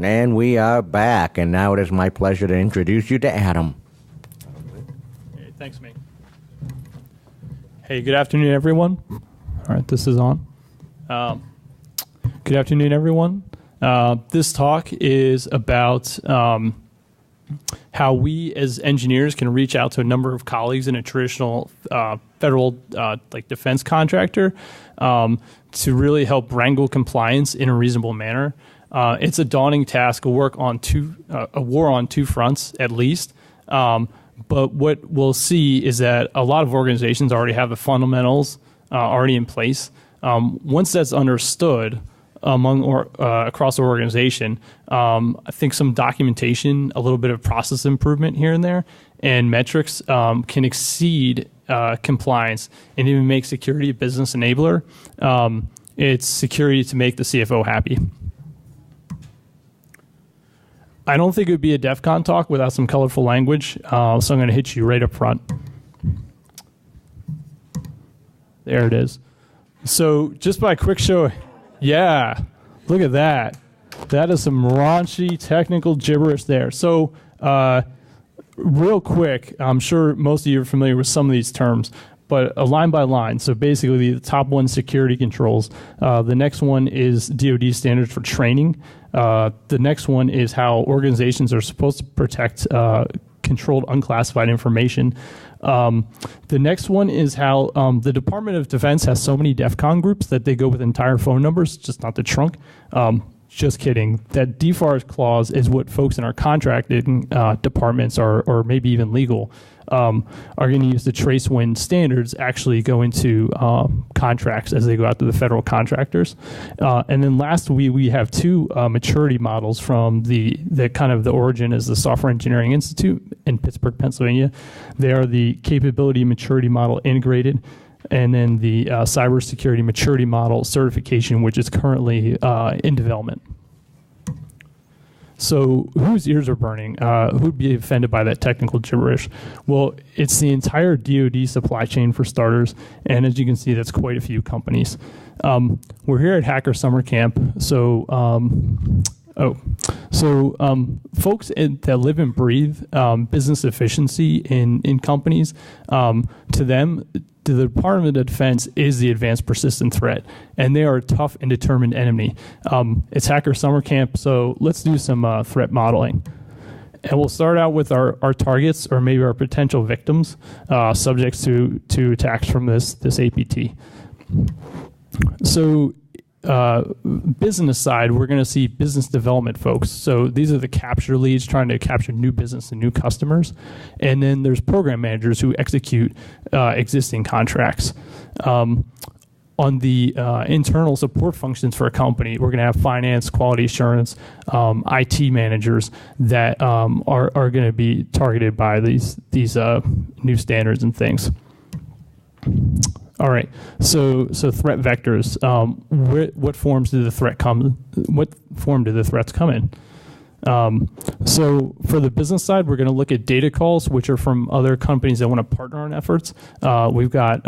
And we are back, and now it is my pleasure to introduce you to Adam. Hey, thanks, mate. Hey, good afternoon, everyone. All right, this is on. Good afternoon, everyone. This talk is about how we as engineers can reach out to a number of colleagues in a traditional federal like defense contractor to really help wrangle compliance in a reasonable manner. It's a daunting task, a war on two fronts at least. But what we'll see is that a lot of organizations already have the fundamentals already in place. Once that's understood across the organization, I think some documentation, a little bit of process improvement here and there, and metrics can exceed compliance and even make security a business enabler. It's security to make the CFO happy. I don't think it would be a DEF CON talk without some colorful language, so I'm going to hit you right up front. There it is. So just by a quick show, yeah, look at that. That is some raunchy technical gibberish there. So real quick, I'm sure most of you are familiar with some of these terms, but a line by line. So basically the top one, security controls. The next one is DoD standards for training. The next one is how organizations are supposed to protect controlled unclassified information. The next one is how the Department of Defense has so many DEF CON groups that they go with entire phone numbers, just not the trunk. Just kidding. That DFARS clause is what folks in our contracting departments or maybe even legal are going to use the trace when standards actually go into contracts as they go out to the federal contractors. And then last, we have two maturity models from the kind of the origin is the Software Engineering Institute in Pittsburgh, Pennsylvania. They are the Capability Maturity Model Integrated, and then the Cybersecurity Maturity Model Certification, which is currently in development. So whose ears are burning? Who'd be offended by that technical gibberish? Well, it's the entire DoD supply chain for starters, and as you can see, that's quite a few companies. We're here at Hacker Summer Camp, so folks that live and breathe business efficiency in companies, to them, the Department of Defense is the advanced persistent threat, and they are a tough and determined enemy. It's Hacker Summer Camp, so let's do some threat modeling. And we'll start out with our targets or maybe our potential victims, subjects to attacks from this APT. So business side, we're going to see business development folks. So these are the capture leads trying to capture new business and new customers. And then there's program managers who execute existing contracts. On the internal support functions for a company, we're going to have finance, quality assurance, IT managers that are going to be targeted by these new standards and things. All right. So threat vectors. What forms do the threat come? What form do the threats come in? So for the business side, we're going to look at data calls, which are from other companies that want to partner on efforts. We've got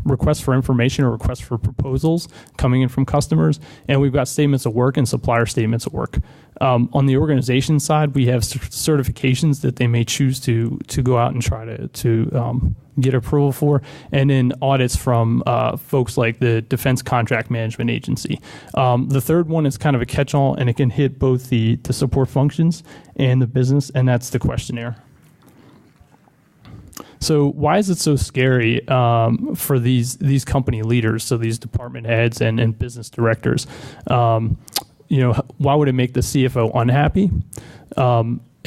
requests for information or requests for proposals coming in from customers, and we've got statements of work and supplier statements of work. On the organization side, we have certifications that they may choose to go out and try to get approval for, and then audits from folks like the Defense Contract Management Agency. The third one is kind of a catch-all, and it can hit both the support functions and the business, and that's the questionnaire. So why is it so scary for these company leaders, so these department heads and business directors? Why would it make the CFO unhappy?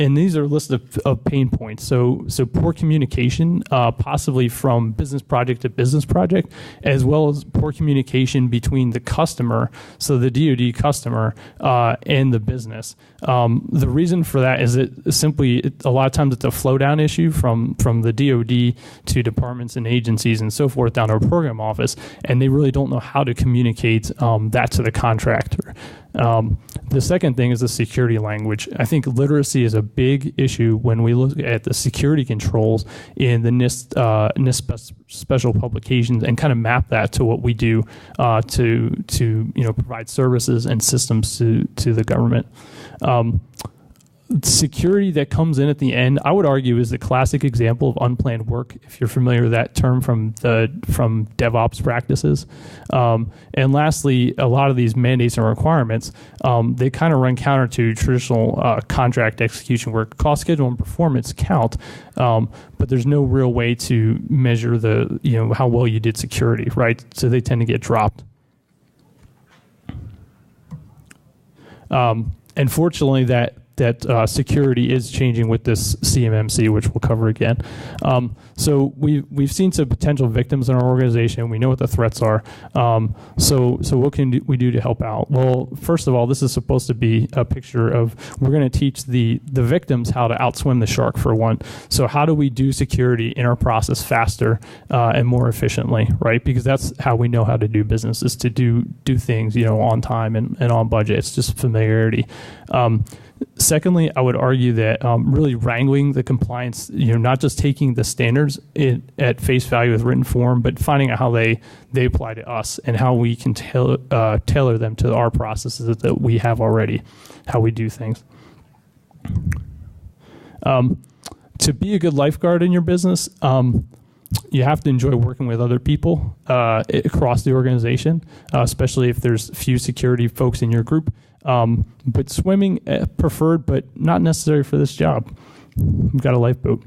And these are a list of pain points. So poor communication, possibly from business project to business project, as well as poor communication between the customer, so the DoD customer, and the business. The reason for that is a lot of times it's a flow down issue from the DoD to departments and agencies and so forth down to a program office, and they really don't know how to communicate that to the contractor. The second thing is the security language. I think literacy is a big issue when we look at the security controls in the NIST special publications and kind of map that to what we do to provide services and systems to the government. Security that comes in at the end, I would argue, is the classic example of unplanned work, if you're familiar with that term from DevOps practices. And lastly, a lot of these mandates and requirements, they kind of run counter to traditional contract execution where cost, schedule, and performance count, but there's no real way to measure how well you did security, right? So they tend to get dropped. And fortunately, that security is changing with this CMMC, which we'll cover again. So we've seen some potential victims in our organization. We know what the threats are. So what can we do to help out? Well, first of all, this is supposed to be a picture of, we're going to teach the victims how to outswim the shark, for one. So how do we do security in our process faster and more efficiently, right? Because that's how we know how to do business, is to do things on time and on budget. It's just familiarity. Secondly, I would argue that really wrangling the compliance, not just taking the standards at face value with written form, but finding out how they apply to us and how we can tailor them to our processes that we have already, how we do things. To be a good lifeguard in your business, you have to enjoy working with other people across the organization, especially if there's few security folks in your group. But swimming preferred, but not necessary for this job. We've got a lifeboat.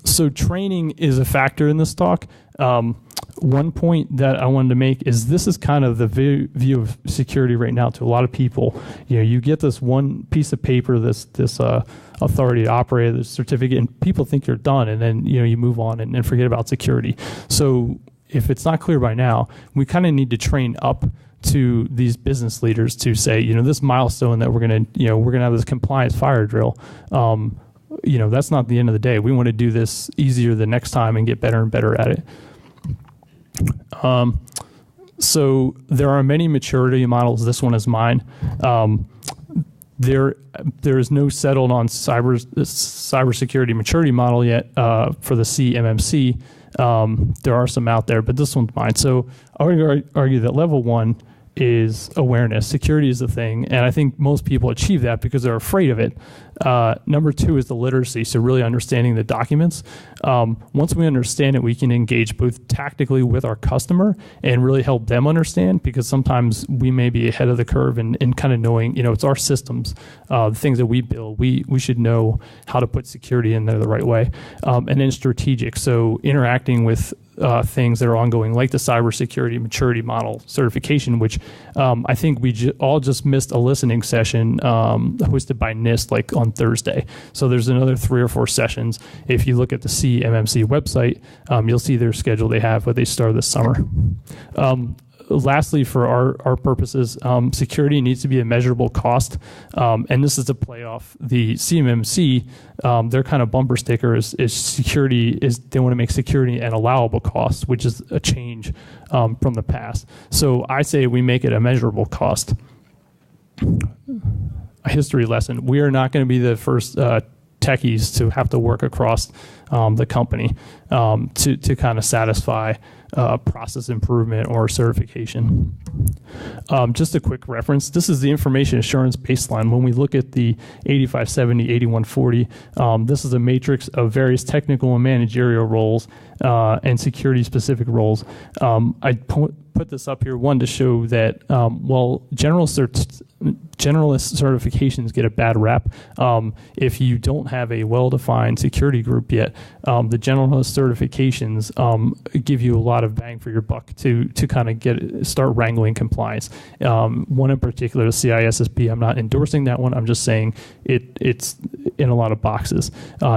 So training is a factor in this talk. One point that I wanted to make is this is kind of the view of security right now to a lot of people. You get this one piece of paper, this authority to operate, this certificate, and people think you're done, and then you move on and forget about security. So if it's not clear by now, we kind of need to train up to these business leaders to say, this milestone that we're gonna have this compliance fire drill. That's not the end of the day. We want to do this easier the next time and get better and better at it. So there are many maturity models. This one is mine. There is no settled on cybersecurity maturity model yet for the CMMC. There are some out there, but this one's mine. So I would argue that level one is awareness. Security is the thing, and I think most people achieve that because they're afraid of it. Number two is the literacy, so really understanding the documents. Once we understand it, we can engage both tactically with our customer and really help them understand, because sometimes we may be ahead of the curve in kind of knowing, it's our systems, the things that we build. We should know how to put security in there the right way. And then strategic, so interacting with things that are ongoing, like the cybersecurity maturity model certification, which I think we all just missed a listening session hosted by NIST on Thursday. So there's another 3 or 4 sessions. If you look at the CMMC website, you'll see their schedule they have, what they start this summer. Lastly, for our purposes, security needs to be a measurable cost, and this is to play off the CMMC. Their kind of bumper sticker is security is they want to make security an allowable cost, which is a change from the past. So I say we make it a measurable cost. A history lesson: we are not going to be the first techies to have to work across the company to kind of satisfy process improvement or certification. Just a quick reference, this is the information assurance baseline. When we look at the 8570, 8140, this is a matrix of various technical and managerial roles and security specific roles. I put this up here, one, to show that while generalist certifications get a bad rap, if you don't have a well-defined security group yet, the generalist certifications give you a lot of bang for your buck to kind of start wrangling compliance. One in particular, the CISSP, I'm not endorsing that one. I'm just saying it's in a lot of boxes.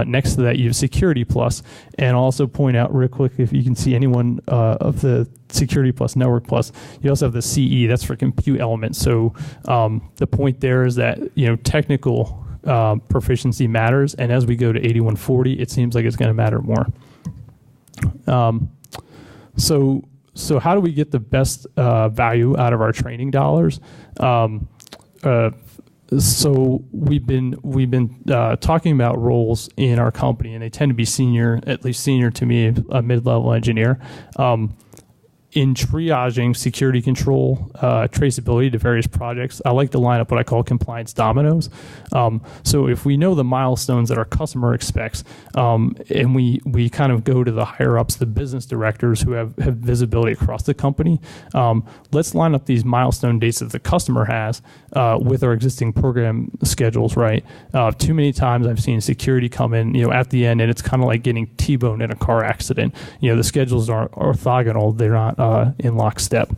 Next to that, you have Security Plus, and I'll also point out real quick, if you can see anyone of the Security Plus, Network Plus, you also have the CE, that's for compute element. So the point there is that technical proficiency matters, and as we go to 8140, it seems like it's going to matter more. So so how do we get the best value out of our training dollars? So we've been talking about roles in our company, and they tend to be senior, at least senior to me, a mid-level engineer. In triaging security control, traceability to various projects, I like to line up what I call compliance dominoes. So if we know the milestones that our customer expects, and we kind of go to the higher ups, the business directors who have visibility across the company, let's line up these milestone dates that the customer has with our existing program schedules, right? Too many times I've seen security come in, at the end, and it's kind of like getting T-boned in a car accident. The schedules are orthogonal; they're not in lockstep.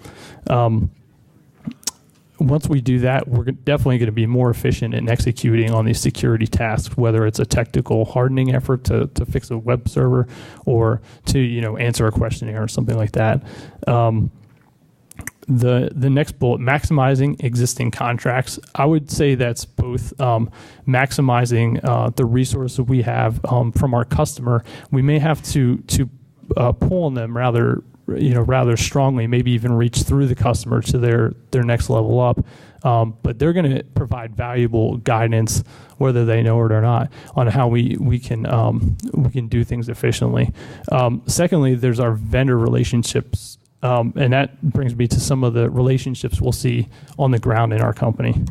Once we do that, we're definitely going to be more efficient in executing on these security tasks, whether it's a technical hardening effort to fix a web server or to answer a questionnaire or something like that. The next bullet, maximizing existing contracts. I would say that's both maximizing the resources we have from our customer. We may have to pull on them rather strongly, maybe even reach through the customer to their next level up. But they're going to provide valuable guidance, whether they know it or not, on how we can do things efficiently. Secondly, there's our vendor relationships, and that brings me to some of the relationships we'll see on the ground in our company.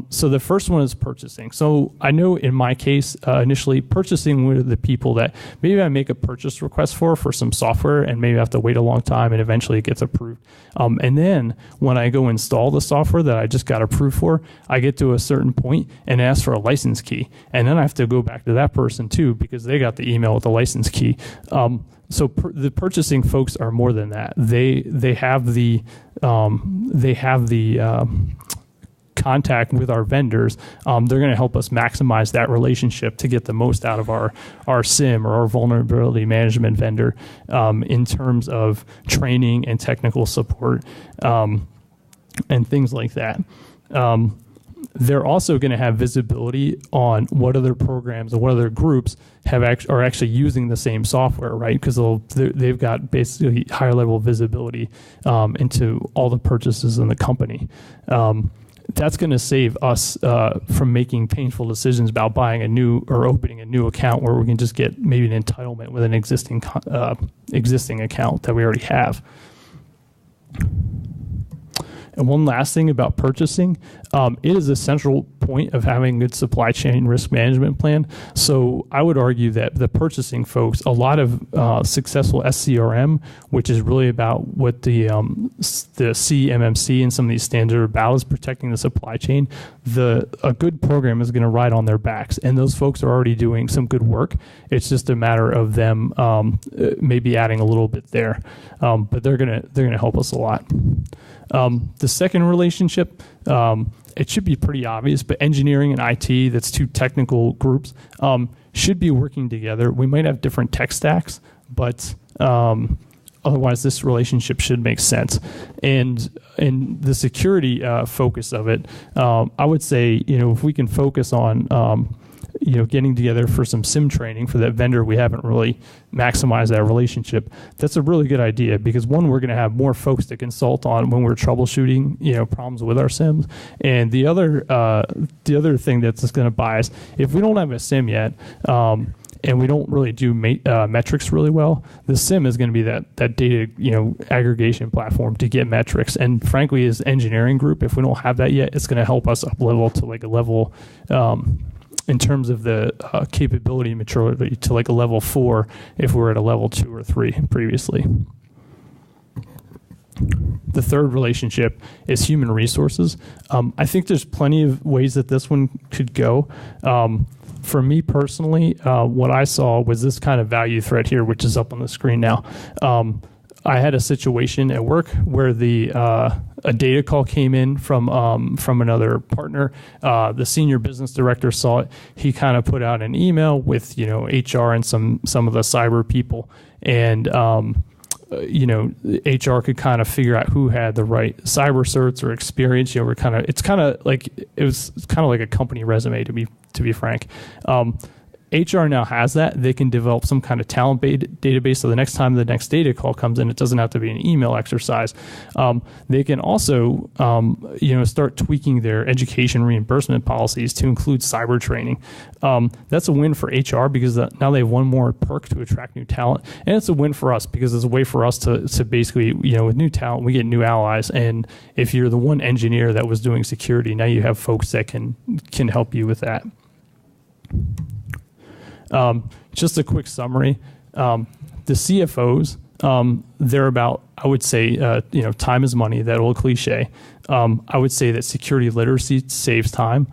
So the first one is purchasing. So I know in my case, initially purchasing were the people that maybe I make a purchase request for some software, and maybe I have to wait a long time and eventually it gets approved. And then when I go install the software that I just got approved for, I get to a certain point and ask for a license key. And then I have to go back to that person too, because they got the email with the license key. So the purchasing folks are more than that. They have the contact with our vendors. They're going to help us maximize that relationship to get the most out of our SIM or our vulnerability management vendor in terms of training and technical support and things like that. They're also going to have visibility on what other programs and what other groups are actually using the same software, right? Because they've got basically higher level visibility into all the purchases in the company. That's going to save us from making painful decisions about buying a new or opening a new account where we can just get maybe an entitlement with an existing account that we already have. And one last thing about purchasing, it is a central point of having a good supply chain risk management plan. So I would argue that the purchasing folks, a lot of successful SCRM, which is really about what the CMMC and some of these standards are about, is protecting the supply chain. A good program is going to ride on their backs, and those folks are already doing some good work. It's just a matter of them maybe adding a little bit there, but they're gonna help us a lot. The second relationship, it should be pretty obvious, but engineering and IT, that's two technical groups, should be working together. We might have different tech stacks, but otherwise this relationship should make sense. And in the security focus of it, I would say, if we can focus on getting together for some SIM training for that vendor we haven't really maximized that relationship, that's a really good idea, because one, we're going to have more folks to consult on when we're troubleshooting problems with our SIMs. And the other thing that's just going to buy us, if we don't have a SIM yet, and we don't really do metrics really well, the SIM is going to be that data aggregation platform to get metrics. And frankly, as engineering group, if we don't have that yet, it's going to help us up level to like a level in terms of the capability maturity to like a level 4 if we're at a level 2 or 3 previously. The third relationship is human resources. I think there's plenty of ways that this one could go. For me personally, what I saw was this kind of value thread here, which is up on the screen now. I had a situation at work where a data call came in from another partner. The senior business director saw it. He kind of put out an email with HR and some of the cyber people, and HR could kind of figure out who had the right cyber certs or experience. It's kind of like a company resume, to be frank. HR now has that. They can develop some kind of talent database, so the next time the next data call comes in, it doesn't have to be an email exercise. They can also start tweaking their education reimbursement policies to include cyber training. That's a win for HR because now they have one more perk to attract new talent, and it's a win for us because it's a way for us to basically, with new talent, we get new allies. And if you're the one engineer that was doing security, now you have folks that can help you with that. Just a quick summary. The CFOs, they're about, I would say, time is money, that old cliche. I would say that security literacy saves time.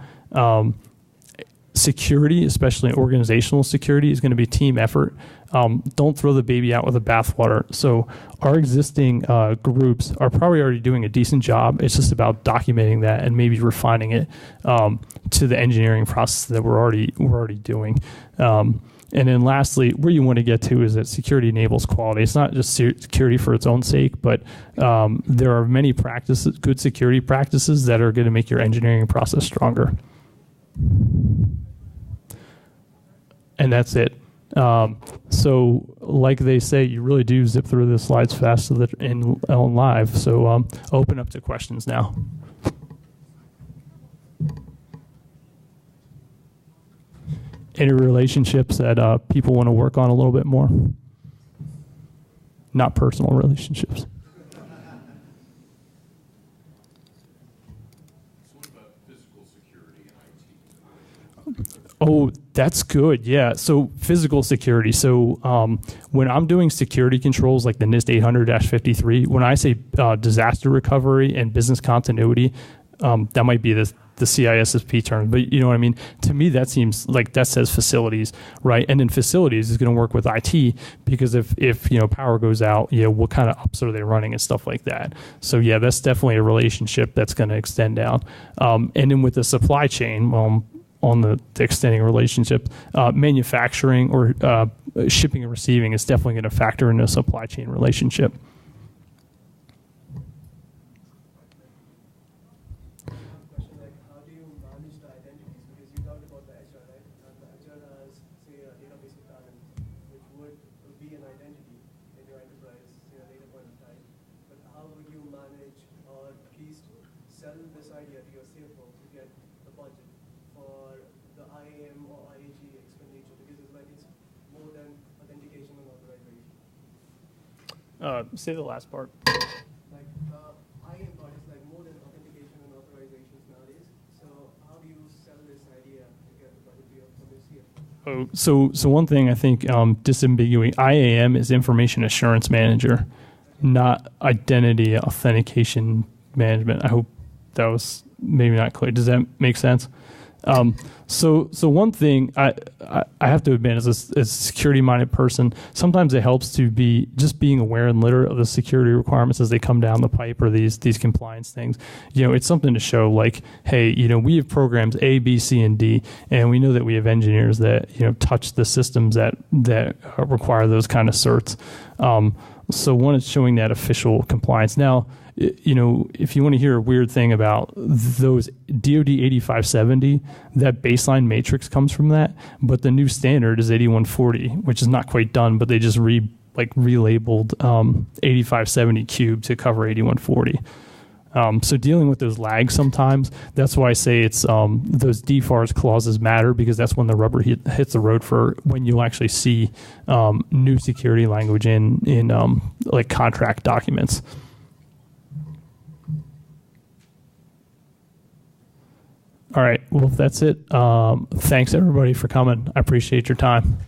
Security, especially organizational security, is going to be a team effort. Don't throw the baby out with the bathwater. So our existing groups are probably already doing a decent job. It's just about documenting that and maybe refining it to the engineering process that we're already doing. And then lastly, where you want to get to is that security enables quality. It's not just security for its own sake, but there are many good security practices that are going to make your engineering process stronger. And that's it. So like they say, you really do zip through the slides fast so that on live. So open up to questions now. Any relationships that people want to work on a little bit more? Not personal relationships. Oh, that's good. Yeah. So physical security. So when I'm doing security controls like the NIST 800-53, when I say disaster recovery and business continuity, that might be the CISSP term, but you know what I mean? To me, that seems like that says facilities, right? And then facilities is going to work with IT because if power goes out, what kind of ops are they running and stuff like that. So yeah, that's definitely a relationship that's going to extend down. And then with the supply chain, on the extending relationship, manufacturing or shipping and receiving is definitely going to factor in a supply chain relationship. How do you manage the identities? Because you talked about the Azure, right? And the Azure has, say, a database of talent, which would be an identity in your enterprise, say, a later point of time. But how would you manage or at least sell this idea to your CFO to get the budget for the IAM or IAG expenditure? Because it's more than authentication and authorization. Say the last part. Like the IAM part is like more than authentication and authorizations nowadays. So how do you sell this idea to get the budget from your CFO? So one thing I think disambiguating IAM is information assurance manager, not identity authentication management. I hope that was maybe not clear. Does that make sense? So one thing I have to admit, as a security-minded person, sometimes it helps to be just being aware and literate of the security requirements as they come down the pipe or these compliance things. It's something to show like, hey, we have programs A, B, C, and D, and we know that we have engineers that touch the systems that require those kind of certs. So one is showing that official compliance. Now, if you want to hear a weird thing about those DoD 8570, that baseline matrix comes from that, but the new standard is 8140, which is not quite done, but they just relabeled 8570 cube to cover 8140. So dealing with those lags sometimes, that's why I say it's those DFARS clauses matter, because that's when the rubber hits the road for when you'll actually see new security language in like contract documents. All right. Well, if that's it, thanks everybody for coming. I appreciate your time.